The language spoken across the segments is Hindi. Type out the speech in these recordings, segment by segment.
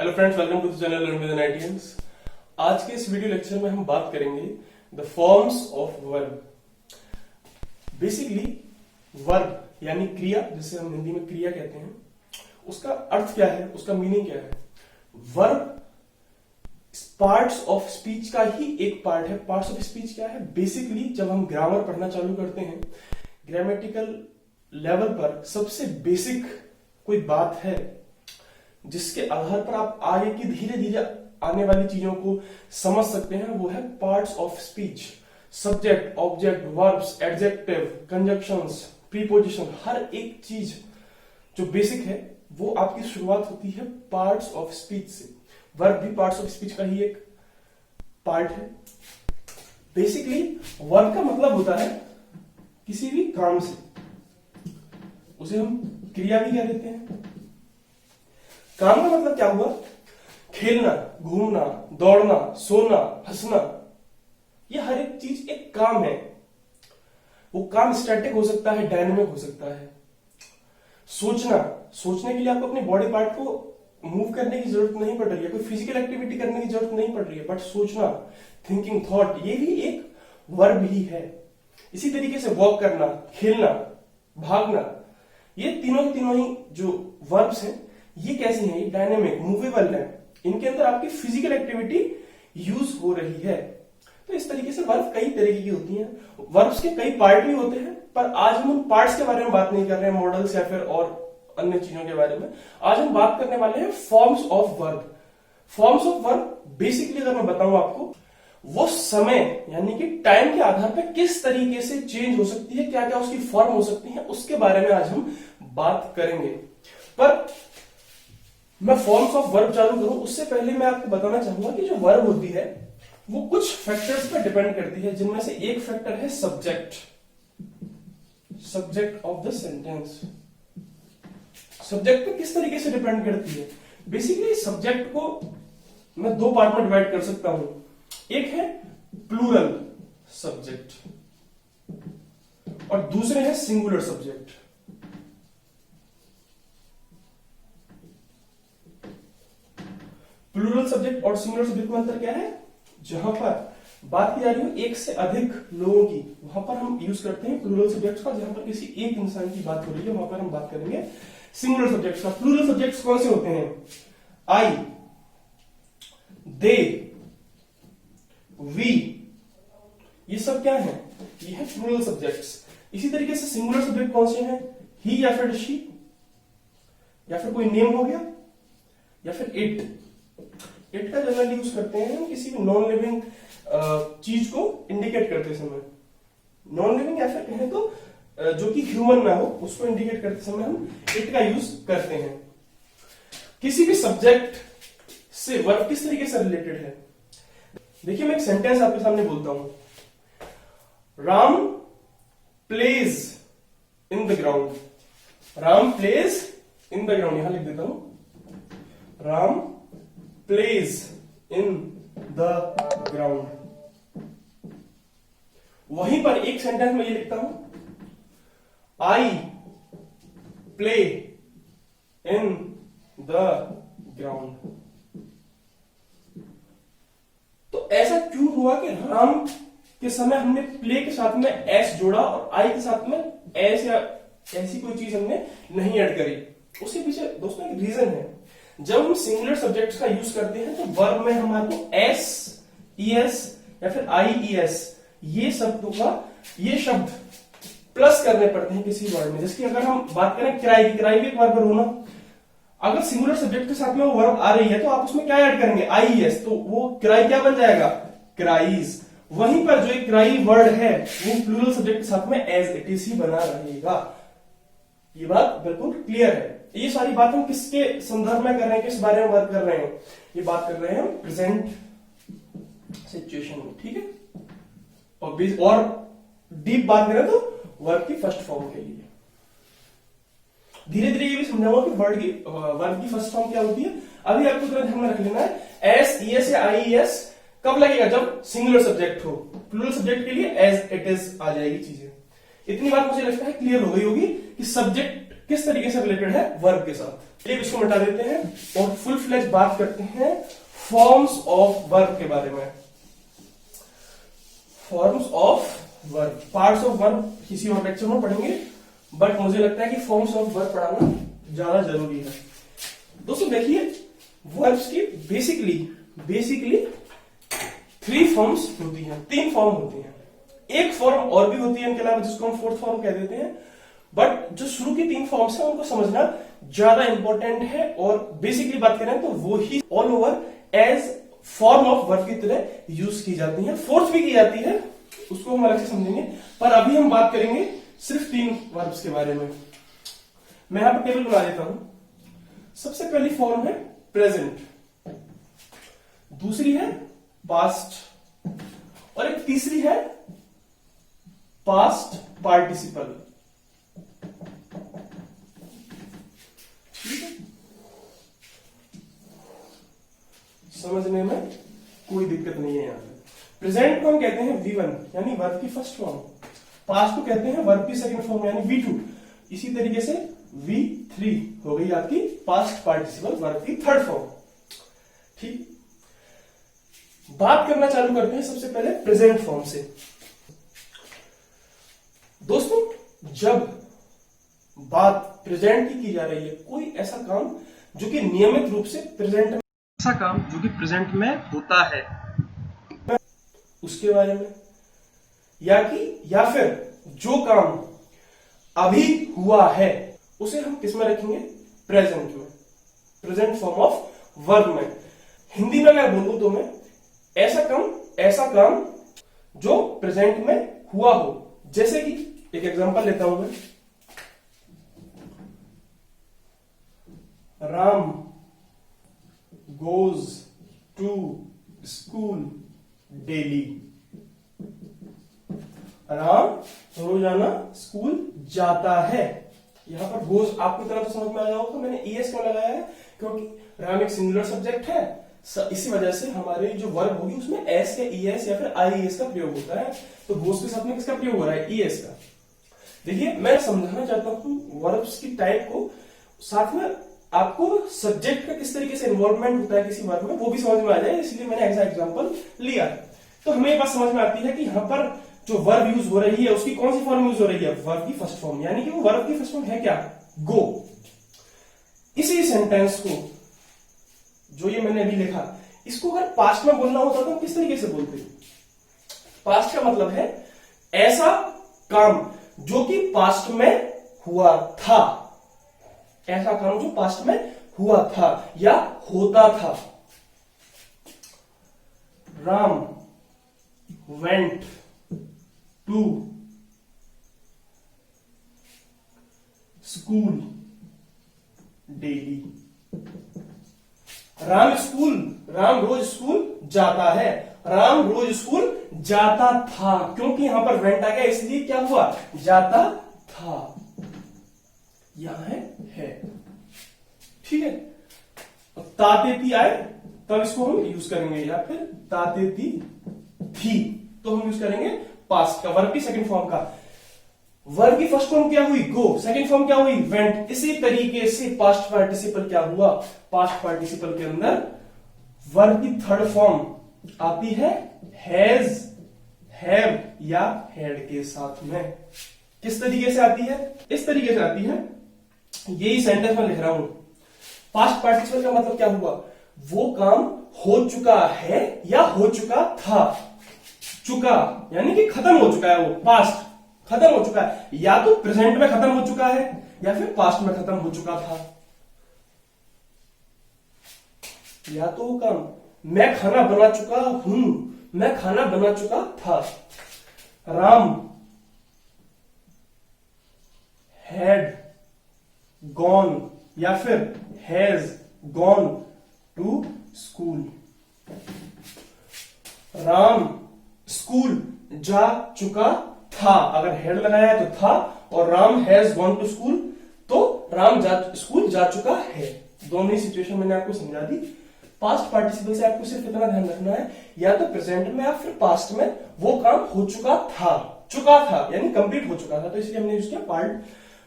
Hello friends, welcome to the channel learn with NITians. आज के इस वीडियो लेक्चर में हम बात करेंगे the forms of verb. Basically verb यानी क्रिया, जिसे हम हिंदी में क्रिया कहते हैं, उसका अर्थ क्या है, उसका मीनिंग क्या है। वर्ब पार्ट्स ऑफ स्पीच का ही एक पार्ट है। पार्ट्स ऑफ स्पीच क्या है? बेसिकली जब हम ग्रामर पढ़ना चालू करते हैं, ग्रामेटिकल लेवल पर सबसे बेसिक कोई बात है जिसके आधार पर आप आगे की धीरे धीरे आने वाली चीजों को समझ सकते हैं, वो है parts of speech. Subject, object, verbs, adjective, conjunctions, preposition, हर एक चीज जो बेसिक है वो आपकी शुरुआत होती है पार्ट्स ऑफ स्पीच से। वर्ब भी पार्ट्स ऑफ स्पीच का ही एक पार्ट है। बेसिकली वर्ब का मतलब होता है किसी भी काम से, उसे हम क्रिया भी कह देते हैं। काम का मतलब क्या हुआ? खेलना, घूमना, दौड़ना, सोना, हंसना, ये हर एक चीज एक काम है। वो काम स्टैटिक हो सकता है, डायनेमिक हो सकता है। सोचना, सोचने के लिए आपको अपने बॉडी पार्ट को मूव करने की जरूरत नहीं पड़ रही है, कोई फिजिकल एक्टिविटी करने की जरूरत नहीं पड़ रही है, बट सोचना, थिंकिंग, थॉट, ये भी एक वर्ब ही है। इसी तरीके से वॉक करना, खेलना, भागना, ये तीनों ही जो वर्ब्स हैं, ये कैसी हैं? ये डायनेमिक, मूवेबल है। इनके अंदर आपकी फिजिकल एक्टिविटी यूज हो रही है। तो इस तरीके से वर्ब कई तरीके की होती हैं। वर्ब्स के कई पार्ट भी होते हैं, पर आज हम उन पार्ट्स के बारे में बात नहीं कर रहे हैं, मॉडल्स या फिर और अन्य चीजों के बारे में। आज हम बात करने वाले हैं forms of verb. Forms of verb basically अगर मैं बताऊं आपको, वो समय यानी कि टाइम के आधार पर किस तरीके से चेंज हो सकती है, क्या क्या उसकी फॉर्म हो सकती है, उसके बारे में आज हम बात करेंगे। पर मैं फॉर्म्स ऑफ वर्ब चालू करूं उससे पहले मैं आपको बताना चाहूंगा कि जो वर्ब होती है वो कुछ फैक्टर्स पर डिपेंड करती है, जिनमें से एक फैक्टर है subject, subject of the sentence. Subject पे किस तरीके से डिपेंड करती है? बेसिकली सब्जेक्ट को मैं दो पार्ट में डिवाइड कर सकता हूं। एक है प्लूरल सब्जेक्ट और दूसरे है सिंगुलर सब्जेक्ट। प्लूरल सब्जेक्ट और सिंगुलर सब्जेक्ट में अंतर क्या है? जहां पर बात की जा रही हो एक से अधिक लोगों की, वहां पर हम यूज करते हैं प्लूरल सब्जेक्ट्स का। जहां पर किसी एक इंसान की बात हो रही है, वहां पर हम बात करेंगे सिंगुलर सब्जेक्ट्स का। प्लूरल सब्जेक्ट्स कौन से होते हैं? आई, दे, वी, ये सब क्या है? ये है प्लूरल सब्जेक्ट्स। इसी तरीके से सिंगुलर सब्जेक्ट कौन से हैं? ही या फिर शी, या फिर कोई नेम हो गया, या फिर इट। इट का जनरली यूज करते हैं हम किसी भी नॉन लिविंग चीज को इंडिकेट करते समय। नॉन लिविंग या फिर कहें तो जो कि ह्यूमन ना हो, उसको इंडिकेट करते समय हम इट का यूज करते हैं। किसी भी सब्जेक्ट से वर्ब किस तरीके से रिलेटेड है? देखिए, मैं एक सेंटेंस आपके सामने बोलता हूं। Ram plays in the ground. Ram plays in the ground, यहां लिख देता हूं। Ram plays in the ground. वहीं पर एक सेंटेंस में ये लिखता हूं, I play in the ground. तो ऐसा क्यों हुआ कि राम के समय हमने प्ले के साथ में एस जोड़ा और आई के साथ में एस या ऐसी कोई चीज हमने नहीं ऐड करी? उसके पीछे दोस्तों एक रीजन है। जब हम सिंगुलर सब्जेक्ट्स का यूज करते हैं तो वर्ब में हमारे को एस, ईएस या फिर आईईएस, ये शब्दों का ये शब्द प्लस करने पड़ते हैं किसी वर्ड में। जैसे कि अगर हम बात करें किराए की, किराए भी एक वर्ब होना। अगर सिंगुलर सब्जेक्ट के साथ में वो वर्ब आ रही है तो आप उसमें क्या ऐड करेंगे? आईईएस, तो वो किराई क्या बन जाएगा? क्राइज। वहीं पर जो एक क्राई वर्ड है वो प्लूरल सब्जेक्ट के साथ में एज इट इज ही बना रहेगा। ये बात बिल्कुल क्लियर है। ये सारी बात हम किसके संदर्भ में कर रहे हैं, किस बारे में बात कर रहे हैं? ये बात कर रहे हैं हम प्रेजेंट सिचुएशन में, ठीक है। और डीप बात करें तो वर्ब की फर्स्ट फॉर्म के लिए धीरे धीरे ये भी समझाऊंगा कि वर्ब की फर्स्ट फॉर्म क्या होती है। अभी आपको तुरंत ध्यान में रख लेना है, एस, ईएस या आईईएस कब लगेगा? जब सिंगुलर सब्जेक्ट हो। प्लूरल सब्जेक्ट के लिए एज इट इज आ जाएगी चीजें। इतनी बात मुझे लगता है क्लियर हो गई होगी कि सब्जेक्ट किस तरीके से रिलेटेड है वर्ब के साथ। चलिए इसको मिटा देते हैं और फुल फ्लेज बात करते हैं फॉर्म्स ऑफ वर्ब के बारे में। Forms of verb, parts of verb किसी और लेक्चर में पढ़ेंगे, बट मुझे लगता है कि फॉर्म्स ऑफ वर्ब पढ़ाना ज्यादा जरूरी है। दोस्तों देखिए, वर्ब्स की बेसिकली 3 फॉर्म्स होती हैं, 3 फॉर्म होती हैं। एक फॉर्म और भी होती है इनके अलावा, जिसको हम 4th फॉर्म कह देते हैं, बट जो शुरू की 3 फॉर्म्स हैं उनको समझना ज्यादा इंपॉर्टेंट है। और बेसिकली बात करें तो वो ही all over as form of verb की तरह यूज की जाती है। 4th भी की जाती है, उसको हम अलग से समझेंगे, पर अभी हम बात करेंगे सिर्फ 3 वर्ब्स के बारे में। मैं यहां पर टेबल बना देता हूं। सबसे पहली फॉर्म है प्रेजेंट, दूसरी है पास्ट, और एक तीसरी है पास्ट पार्टिसिपल। ठीक है, समझने में कोई दिक्कत नहीं है यहां पे। प्रेजेंट को हम कहते हैं V1 यानी वर्ब की फर्स्ट फॉर्म, पास्ट को कहते हैं वर्ब की सेकंड फॉर्म यानी V2, इसी तरीके से V3 हो गई आपकी पास्ट पार्टिसिपल वर्ब की थर्ड फॉर्म। ठीक, बात करना चालू करते हैं सबसे पहले प्रेजेंट फॉर्म से। दोस्तों, जब बात प्रेजेंट की जा रही है, कोई ऐसा काम जो कि नियमित रूप से प्रेजेंट में, ऐसा काम जो कि प्रेजेंट में होता है, उसके बारे में, या फिर जो काम अभी हुआ है उसे हम किस में रखेंगे? प्रेजेंट में, प्रेजेंट फॉर्म ऑफ वर्ब में। हिंदी में मैं बोलूं तो मैं ऐसा काम जो प्रेजेंट में हुआ हो। जैसे कि एक एग्जांपल लेता हूं मैं, Ram goes to school daily. Ram रोजाना स्कूल जाता है। यहां पर गोज आपको तरह तो समझ में आ जाओ, तो मैंने ईएस क्यों लगाया है? क्योंकि राम एक सिंगुलर सब्जेक्ट है, इसी वजह से हमारी जो वर्ब होगी उसमें एस या ईएस या फिर आईएस का प्रयोग होता है। तो गोज के साथ में किसका प्रयोग हो रहा है? ईएस का। देखिए, मैं समझाना चाहता हूं वर्ब्स की टाइप को, साथ में आपको सब्जेक्ट का किस तरीके से इन्वॉल्वमेंट होता है किसी वर्ब में, वो भी समझ में आ जाए, इसलिए मैंने ऐसा एग्जांपल लिया। तो हमें ये बात समझ में आती है कि यहां पर जो वर्ब यूज हो रही है उसकी कौन सी फॉर्म यूज हो रही है? वर्ब की फर्स्ट फॉर्म, यानी कि वो वर्ब की फर्स्ट फॉर्म है क्या? गो। इसी सेंटेंस को जो ये मैंने अभी लिखा, इसको अगर पास्ट में बोलना होता तो हम किस तरीके से बोलते? पास्ट का मतलब है ऐसा काम जो कि पास्ट में हुआ था, ऐसा काम जो पास्ट में हुआ था या होता था। Ram went to school daily. Ram रोज स्कूल जाता है, राम रोज स्कूल जाता था, क्योंकि यहां पर वेंट आ गया, इसलिए क्या हुआ? जाता था। यहां है। ठीक है, ताते थी आए तब इसको हम यूज करेंगे, या फिर ताते थी तो हम यूज करेंगे पास्ट का, वर्ब की सेकंड फॉर्म का। वर्ब की फर्स्ट फॉर्म क्या हुई? गो। सेकंड फॉर्म क्या हुई? वेंट। इसी तरीके से पास्ट पार्टिसिपल क्या हुआ? पास्ट पार्टिसिपल के अंदर वर्ब की थर्ड फॉर्म आती है हैज, हैव या हैड के साथ में। किस तरीके से आती है? इस तरीके से आती है, यही सेंटेंस में लिख रहा हूं। पास्ट पार्टिसिपल का मतलब क्या हुआ? वो काम हो चुका है या हो चुका था। चुका यानी कि खत्म हो चुका है, वो पास्ट खत्म हो चुका है, या तो प्रेजेंट में खत्म हो चुका है या फिर पास्ट में खत्म हो चुका था। या तो वो काम मैं खाना बना चुका हूं, मैं खाना बना चुका था। राम हैड गॉन या फिर has gone to school. Ram school जा चुका था, अगर हैड लगाया है तो था, और Ram has gone to school तो राम स्कूल जा चुका है। दोनों ही सिचुएशन मैंने आपको समझा दी। पास्ट पार्टिसिपल से आपको सिर्फ इतना ध्यान रखना है, या तो प्रेजेंट में या फिर पास्ट में वो काम हो चुका था यानी कंप्लीट हो चुका था, तो इसलिए हमने यूज किया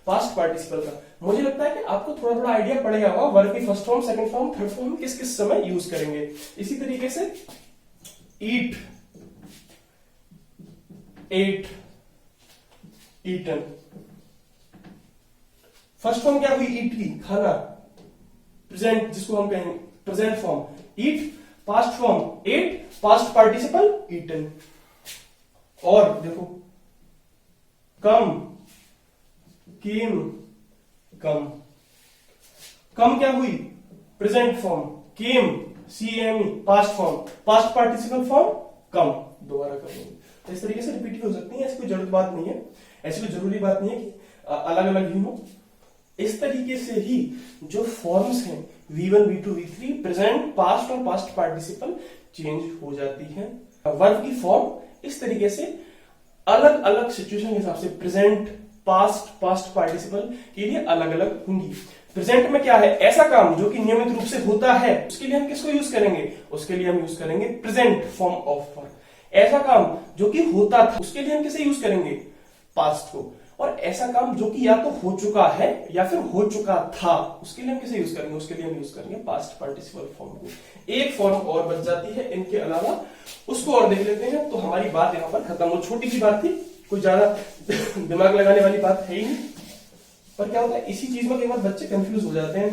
पास्ट पार्टिसिपल का। मुझे लगता है कि आपको थोड़ा थोड़ा आइडिया पड़ गया होगा वर्ब की first form, second form, third form किस किस समय यूज करेंगे। इसी तरीके से eat, ate, eaten. First form क्या हुई ईट की, खाना, प्रेजेंट जिसको हम कहेंगे present form eat, past form ate, past participle eaten. और देखो कम, केम, कम। कम क्या हुई present form, came, CAME, past form, past participle form come. दोबारा करेंगे तो इस तरीके से रिपीट हो सकती है, ऐसी कोई जरूरत बात नहीं है, ऐसी कोई जरूरी बात नहीं है कि अलग अलग ही हो। इस तरीके से ही जो फॉर्म्स हैं V1, V2, V3 present, past और पास्ट पार्टिसिपल चेंज हो जाती है। वर्ब की फॉर्म इस तरीके से अलग अलग सिचुएशन के हिसाब से प्रेजेंट, पास्ट, पास्ट पार्टिसिपल के लिए अलग अलग होंगी। प्रेजेंट में क्या है, ऐसा काम जो कि नियमित रूप से होता है, उसके लिए हम किसको यूज करेंगे, उसके लिए हम यूज करेंगे प्रेजेंट फॉर्म ऑफ वर्ब। ऐसा काम जो कि होता था, उसके लिए हम किसे यूज करेंगे, पास्ट को। और ऐसा काम जो कि या तो हो चुका है या फिर हो चुका था, उसके लिए हम किसे यूज करेंगे, उसके लिए हम यूज करेंगे पास्ट पार्टिसिपल फॉर्म को। एक फॉर्म और बच जाती है इनके अलावा, उसको और देख लेते हैं तो हमारी बात यहां पर खत्म। वो छोटी सी बात थी, कोई ज्यादा दिमाग लगाने वाली बात है ही नहीं। पर क्या होता है, इसी चीज में कई बार बच्चे कंफ्यूज हो जाते हैं,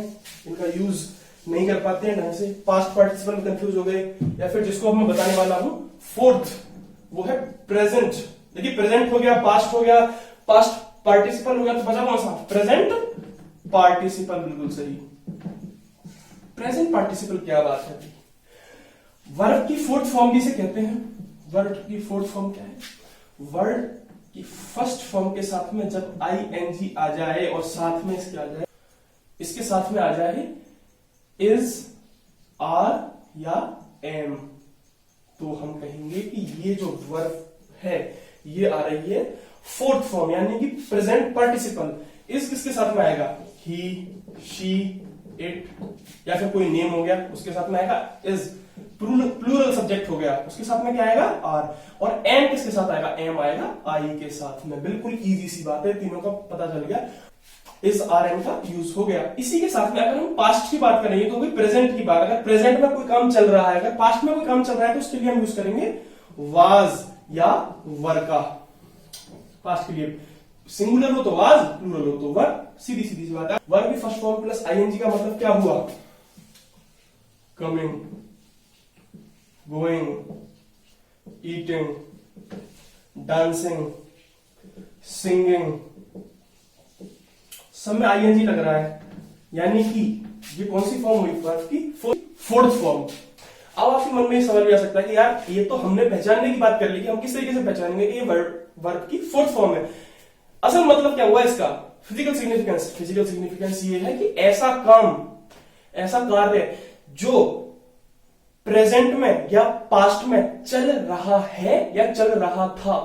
इनका यूज नहीं कर पाते हैं ढंग से, पास्ट पार्टिसिपल में कंफ्यूज हो गए, या फिर जिसको अब मैं बताने वाला हूं फोर्थ, वो है प्रेजेंट। देखिए प्रेजेंट हो गया, पास्ट हो गया, पास्ट पार्टिसिपल हो गया, तो बचा कौन सा, प्रेजेंट पार्टिसिपल। बिल्कुल सही, प्रेजेंट पार्टिसिपल। क्या बात है, वर्ब की फोर्थ फॉर्म भी से कहते हैं। वर्ब की फोर्थ फॉर्म क्या है, वर्ब की फर्स्ट फॉर्म के साथ में जब ING आ जाए और साथ में इसके आ जाए, इसके साथ में आ जाए इज, आर या एम, तो हम कहेंगे कि ये जो वर्ब है ये आ रही है फोर्थ फॉर्म, यानी कि प्रेजेंट पार्टिसिपल। इस किसके साथ में आएगा, ही, शी, इट, या फिर कोई नेम हो गया उसके साथ में आएगा इज, प्लूरल सब्जेक्ट हो गया उसके साथ में क्या आएगा, आर। और एम किसके साथ आएगा, एम आएगा आई के साथ में। बिल्कुल इजी सी बात है, तीनों का पता चल गया, इस आर एम का यूज हो गया। इसी के साथ में अगर हम पास्ट की बात करेंगे तो प्रेजेंट की बात, अगर प्रेजेंट में कोई काम चल रहा है, अगर पास्ट में कोई काम चल रहा है तो उसके लिए हम यूज करेंगे वाज या वर का। पास्ट के लिए सिंगुलर हो तो वाज, प्लूरल हो तो वर, सीधी सीधी सी बात है। वर्ब की फर्स्ट फॉर्म प्लस ING का मतलब क्या हुआ, coming, going, eating, dancing, singing, सब में ING लग रहा है, यानी कि ये कौन सी फॉर्म हुई वर्ब की, फोर्थ फॉर्म। अब आपके मन में सवाल भी आ सकता है कि यार ये तो हमने पहचानने की बात कर ली कि हम किस तरीके से पहचानेंगे कि ये वर्ब की फोर्थ फॉर्म है। असल मतलब क्या हुआ इसका, फिजिकल सिग्निफिकेंस। फिजिकल सिग्निफिकेंस ये है कि ऐसा काम, ऐसा कार्य जो प्रेजेंट में या पास्ट में चल रहा है या चल रहा था।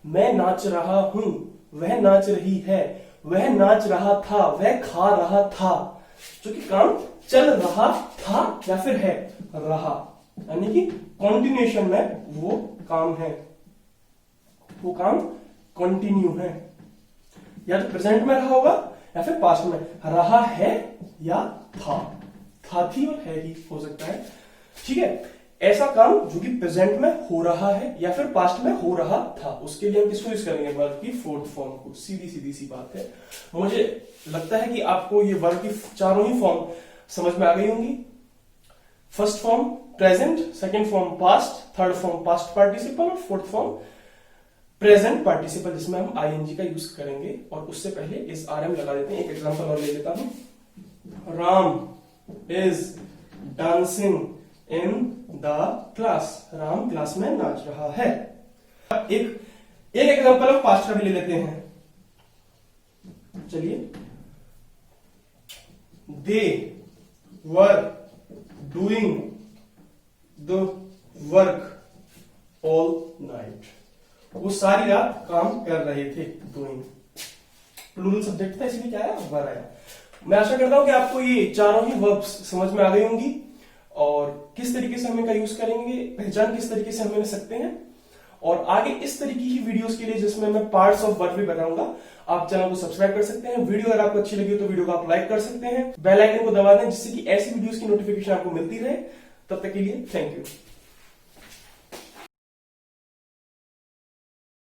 मैं नाच रहा हूं, वह नाच रही है, वह नाच रहा था, वह खा रहा था, जो कि काम चल रहा था या फिर है रहा, यानी कि कॉन्टिन्यूएशन में वो काम है, वो काम कंटिन्यू है, या तो प्रेजेंट में रहा होगा या फिर पास्ट में रहा है या था थी और है ही हो सकता है। ठीक है, ऐसा काम जो कि प्रेजेंट में हो रहा है या फिर पास्ट में हो रहा था, उसके लिए हम किसको यूज करेंगे, वर्ब की फोर्थ फॉर्म को। सीधी सीधी सी बात है। मुझे लगता है कि आपको ये वर्ब की चारों ही फॉर्म समझ में आ गई होंगी। First form present, second form past, third form past participle और फोर्थ फॉर्म प्रेजेंट पार्टिसिपल, जिसमें हम ING का यूज करेंगे। और उससे पहले इस RM लगा देते हैं। एक एग्जांपल और ले लेता हूं, Ram is dancing in the class, Ram class में नाच रहा है। एक एग्जांपल हम पास्ट का भी ले लेते हैं। चलिए, they were doing the work all night, वो सारी रात काम कर रहे थे। डूइंग प्लूरल सब्जेक्ट था, इसलिए क्या आया, वर आया। मैं आशा करता हूं कि आपको ये चारों ही वर्ब्स समझ में आ गई होंगी और किस तरीके से हम इनका यूज करेंगे, पहचान किस तरीके से हम ले सकते हैं। और आगे इस तरीके की वीडियोस के लिए जिसमें मैं पार्ट्स ऑफ वर्ब भी बताऊंगा, आप चैनल को सब्सक्राइब कर सकते हैं। वीडियो अगर आपको अच्छी लगी तो वीडियो को आप लाइक कर सकते हैं, बेल आइकन को दबा दें जिससे कि ऐसी वीडियोस की नोटिफिकेशन आपको मिलती रहे। तब तक के लिए थैंक यू।